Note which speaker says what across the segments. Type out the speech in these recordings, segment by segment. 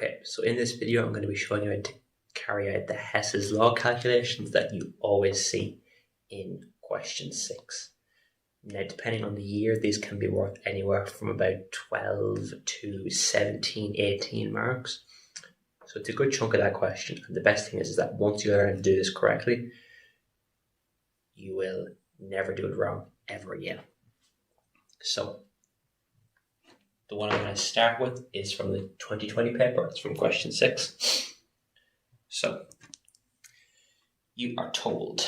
Speaker 1: Okay, so in this video I'm going to be showing you how to carry out the Hess's law calculations that you always see in question 6. Now, depending on the year, these can be worth anywhere from about 12 to 17, 18 marks. So it's a good chunk of that question, and the best thing is that once you learn how to do this correctly, you will never do it wrong ever again. So the one I'm going to start with is from the 2020 paper. It's from question 6. So you are told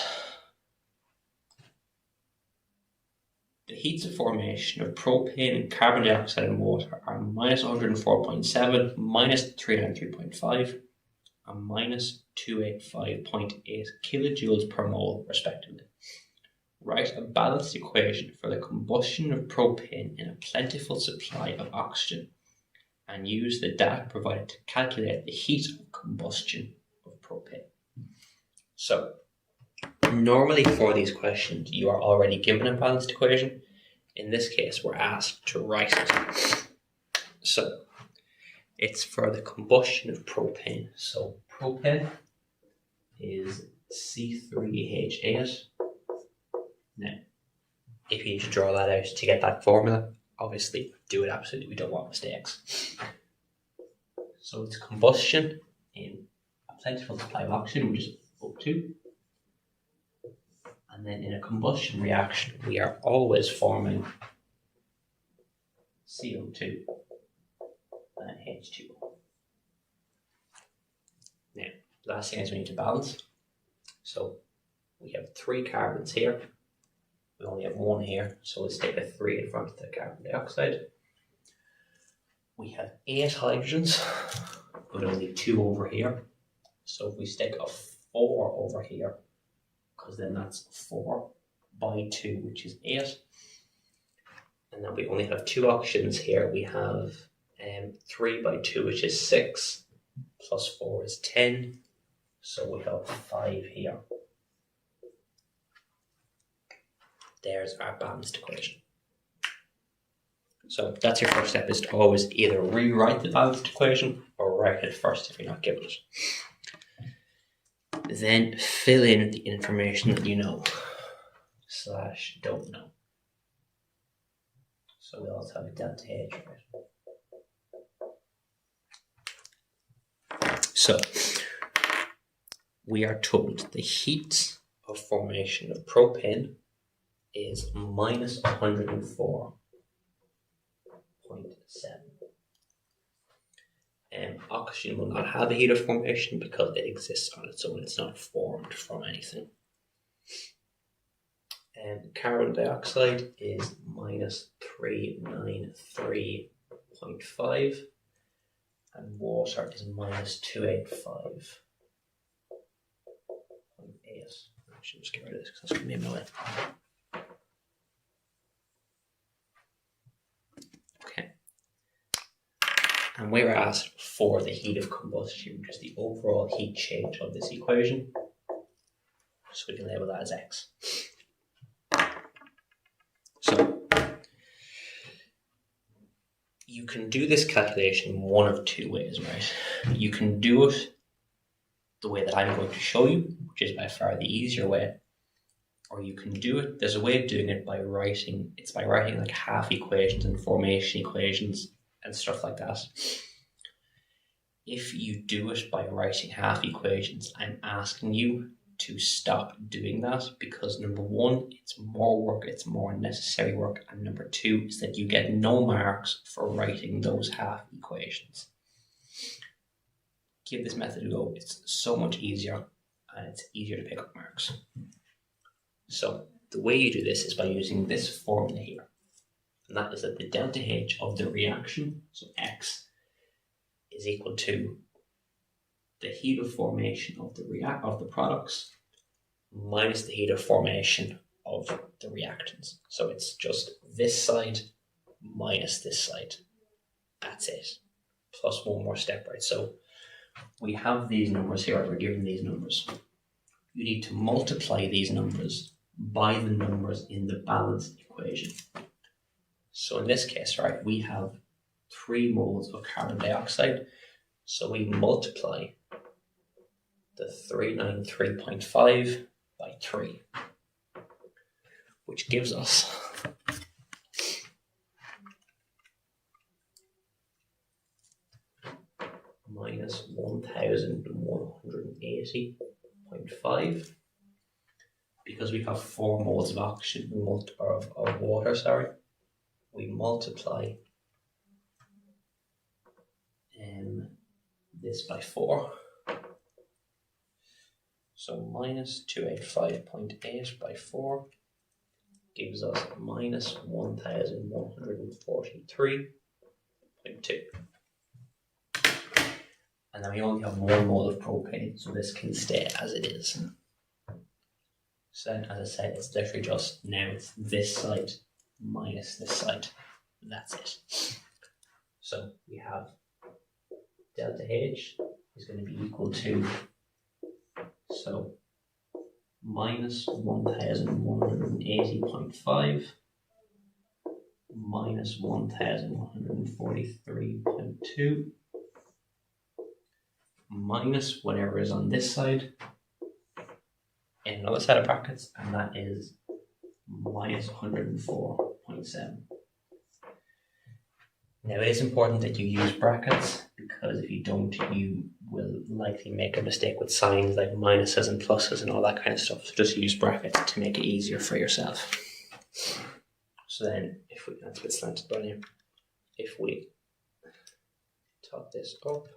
Speaker 1: the heats of formation of propane and carbon dioxide and water are minus 104.7, minus 393.5, and minus 285.8 kilojoules per mole, respectively. Write a balanced equation for the combustion of propane in a plentiful supply of oxygen, and use the data provided to calculate the heat of combustion of propane. So, normally for these questions, you are already given a balanced equation. In this case, we're asked to write it. So, it's for the combustion of propane. So, propane is C3H8. Now, if you need to draw that out to get that formula, obviously do it absolutely. We don't want mistakes. So it's combustion in a plentiful supply of oxygen, which is O2. And then in a combustion reaction, we are always forming CO2 and H2O. Now, last thing is we need to balance. So we have 3 carbons here. We only have 1 here, so let's take a 3 in front of the carbon dioxide. We have 8 hydrogens, but only 2 over here. So if we stick a 4 over here, because then that's 4 by 2, which is 8. And then we only have 2 oxygens here. We have 3 by 2, which is 6, plus 4 is 10. So we have 5 here. There's our balanced equation. So that's your first step, is to always either rewrite the balanced equation or write it first if you're not given it. Then fill in the information that you know / don't know. So we also have a delta H, right? So we are told the heat of formation of propane is minus 104.7. Oxygen will not have a heat of formation because it exists on its own. It's not formed from anything. Carbon dioxide is minus 393.5, and water is minus 285.8. I should just get rid of this because that's going to be in my way. And we were asked for the heat of combustion, which is the overall heat change of this equation. So we can label that as X. So you can do this calculation one of 2 ways, right? You can do it the way that I'm going to show you, which is by far the easier way. Or you can do it, there's a way of doing it by writing like half equations and formation equations and stuff like that. If you do it by writing half equations, I'm asking you to stop doing that, because number 1, it's more work, it's more unnecessary work, and number 2 is that you get no marks for writing those half equations. Give this method a go. It's so much easier, and it's easier to pick up marks. So the way you do this is by using this formula here. And that is that the delta H of the reaction, so X, is equal to the heat of formation of the products minus the heat of formation of the reactants. So it's just this side minus this side. That's it. Plus 1 more step, right? So we have these numbers here. We're given these numbers. You need to multiply these numbers by the numbers in the balanced equation. So in this case, right, we have 3 moles of carbon dioxide So we multiply the 393.5 by 3, which gives us minus 1,180.5. Because we have 4 moles of oxygen, of water, we multiply this by 4. So minus 285.8 by 4 gives us minus 1,143.2. And then we only have 1 mole of propane, so this can stay as it is. So then, as I said, it's literally just now it's this side minus this side. That's it. So we have delta H is going to be equal to, so minus 1,180.5 minus 1,143.2 minus whatever is on this side in another set of brackets, and that is minus 104.7. Now it is important that you use brackets, because if you don't, you will likely make a mistake with signs like minuses and pluses and all that kind of stuff. So just use brackets to make it easier for yourself. So then, if we, that's a bit slanted by now, if we top this up,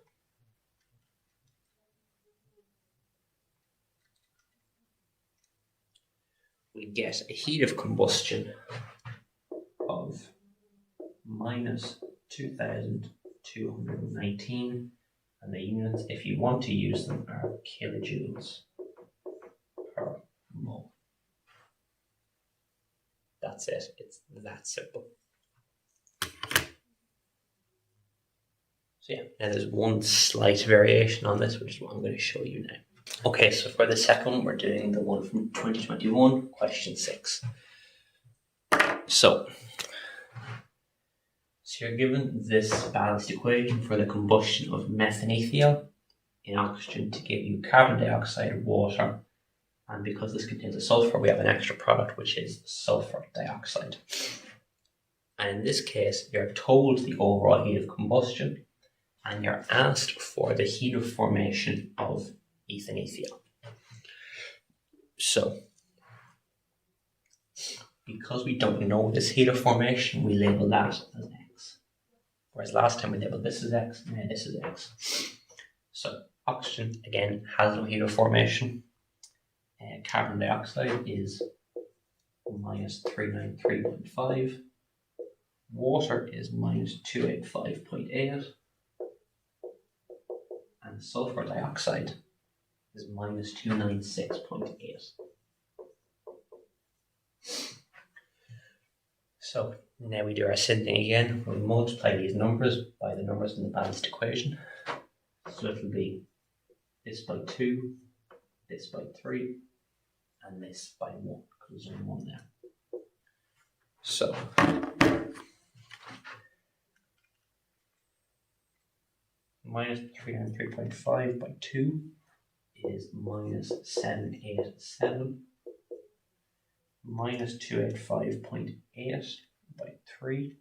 Speaker 1: we get a heat of combustion of minus 2,219, and the units, if you want to use them, are kilojoules per mole. That's it. It's that simple. So yeah, now there's one slight variation on this, which is what I'm going to show you now. Okay, so for the second one, we're doing the one from 2021, question 6. So you're given this balanced equation for the combustion of methanethiol in oxygen to give you carbon dioxide, water, and because this contains a sulfur, we have an extra product, which is sulfur dioxide. And in this case, you're told the overall heat of combustion, and you're asked for the heat of formation of ethanethiol. So, because we don't know this heat of formation, we label that as X. Whereas last time we labeled this as X, now this is X. So, oxygen, again, has no heat of formation. Carbon dioxide is minus 393.5. Water is minus 285.8. And sulfur dioxide is minus 296.8. So now we do our same thing again. We multiply these numbers by the numbers in the balanced equation. So it'll be this by 2, this by 3, and this by 1, because there's only 1 there. So minus 303.5 by 2 is minus 787. Minus 285.8 by 3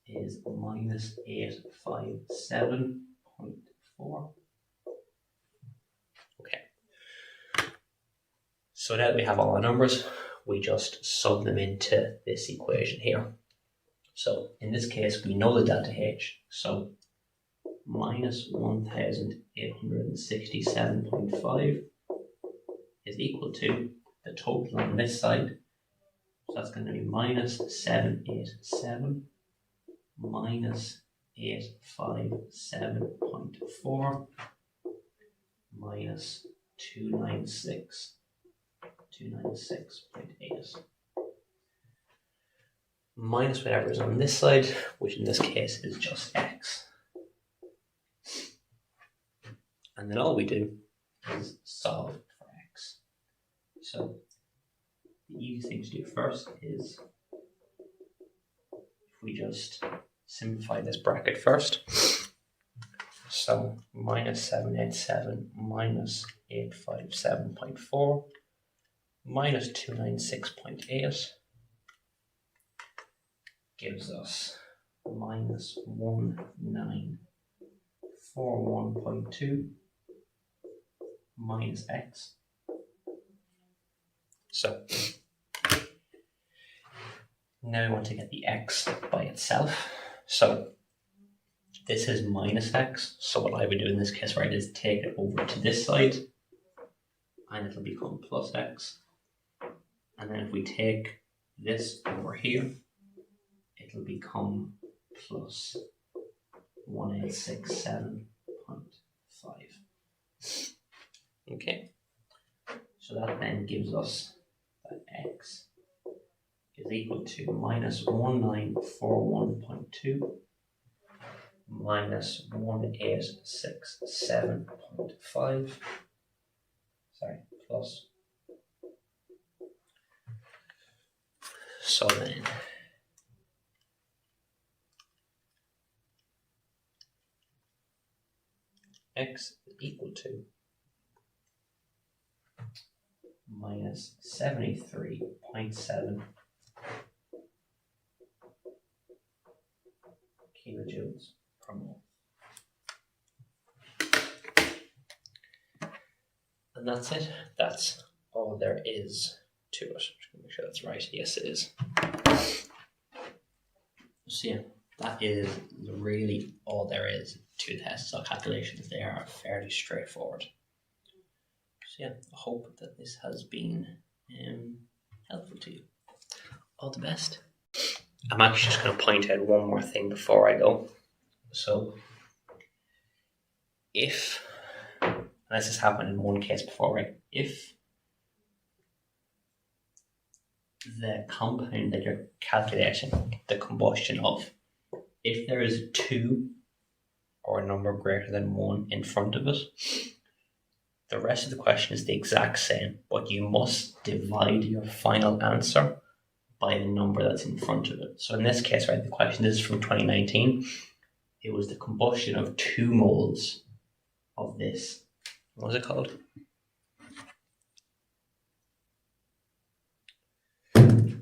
Speaker 1: is minus 857.4. Okay. So now that we have all our numbers, we just sub them into this equation here. So in this case, we know the delta H. So minus 1,867.5 is equal to the total on this side. So that's going to be minus 787 minus 857.4 minus 296.8 minus whatever is on this side, which in this case is just X. And then all we do is solve for X. So the easiest thing to do first is if we just simplify this bracket first. So minus 787 minus 857.4 minus 296.8 gives us minus 1941.2 minus x. So now we want to get the x by itself. So this is minus x. So what I would do in this case, right, is take it over to this side and it'll become plus x. And then if we take this over here, it'll become plus 1867.5. Okay, so that then gives us that x is equal to minus 1941.2 minus 1867.5, plus. So then x is equal to minus 73.7 kilojoules per mole. And that's it. That's all there is to it. Just make sure that's right. Yes, it is. So yeah, that is really all there is to the Hess calculations. They are fairly straightforward. So yeah, I hope that this has been helpful to you. All the best. I'm actually just going to point out one more thing before I go. So if, and this has happened in one case before, right? If the compound that you're calculating the combustion of, if there is 2 or a number greater than 1 in front of it, the rest of the question is the exact same, but you must divide your final answer by the number that's in front of it. So in this case, right, the question is from 2019. It was the combustion of 2 moles of this. What was it called?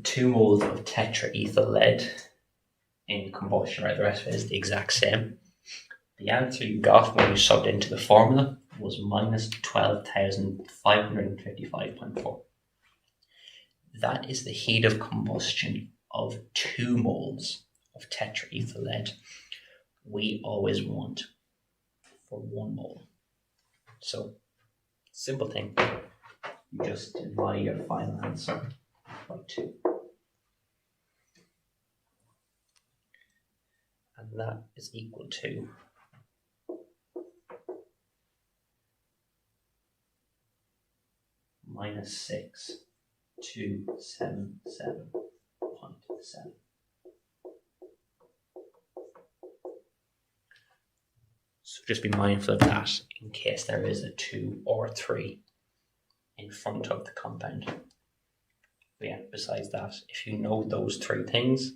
Speaker 1: 2 moles of tetraethyl lead in combustion, right? The rest of it is the exact same. The answer you got when you subbed into the formula was minus 12,555.4. That is the heat of combustion of 2 moles of tetraethyl lead. We always want for 1 mole. So, simple thing. You just divide your final answer by 2. And that is equal to minus 6277.7. So just be mindful of that in case there is a 2 or 3 in front of the compound. But yeah, besides that, if you know those 3 things,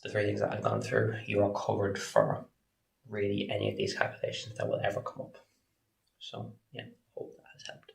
Speaker 1: the 3 things that I've gone through, you are covered for really any of these calculations that will ever come up. So yeah, hope that has helped.